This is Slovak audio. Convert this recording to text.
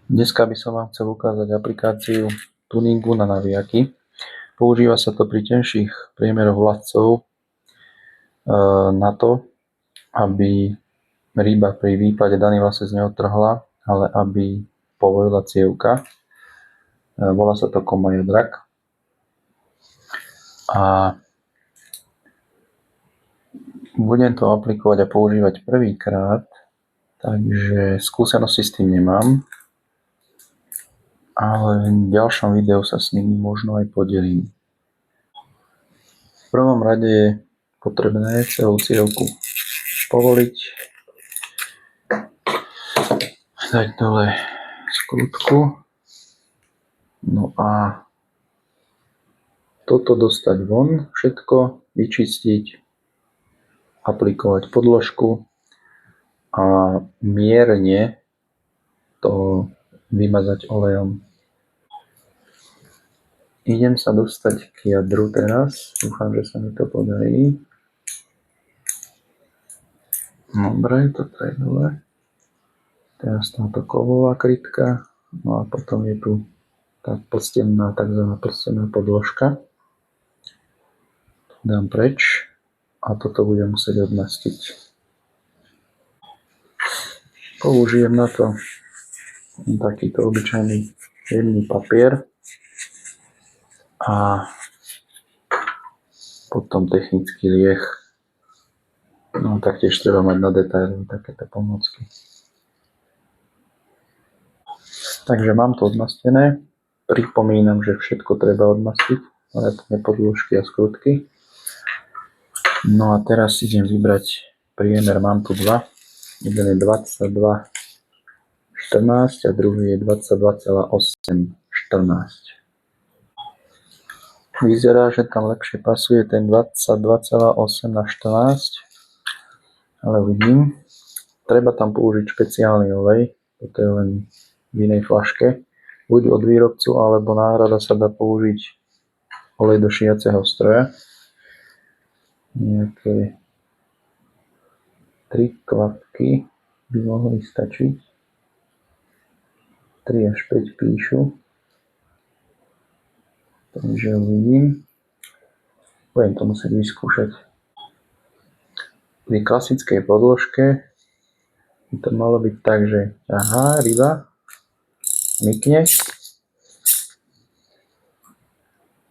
Dneska by som vám chcel ukázať aplikáciu tuningu na navijaky. Používa sa to pri tenších priemeroch vľadcov na to, aby ryba pri výpade daný vlasec neodtrhla, ale aby povojila cievka. Volá sa to Komaya Drak. A budem to aplikovať a používať prvýkrát, takže skúsenosti s tým nemám. Ale v ďalšom videu sa s nimi možno aj podelím. V prvom rade je potrebné celú cievku povoliť, dať dole skrutku, no a toto dostať von, všetko vyčistiť, aplikovať podložku a mierne to vymazať olejom. Idem sa dostať k jadru teraz, dúfam, že sa mi to podarí. Dobre, toto je dole. Teraz táto kovová krytka, no a potom je tu tá podstenná, takzvaná podstenná podložka. Dám preč a toto budem musieť odmastiť. Použijem na to takýto obyčajný jemný papier a potom technický lieh. No taktiež treba mať na detaily takéto pomôcky. Takže mám to odmastené. Pripomínam, že všetko treba odmastiť, vrátane podložky a skrutky. No a teraz idem vybrať priemer, mám tu dva. Jeden je 22,14 a druhý je 22,814. Vyzerá, že tam lepšie pasuje ten 22,8 na 14, ale uvidím. Treba tam použiť špeciálny olej, toto je len v inej fľaške. Buď od výrobcu, alebo náhrada sa dá použiť olej do šiaceho stroja. Nejaké 3 kvapky by mohli stačiť. 3 až 5 píšu. Takže uvidím. Budem to musieť vyskúšať. Pri klasickej podložke by to malo byť tak, že ryba mykne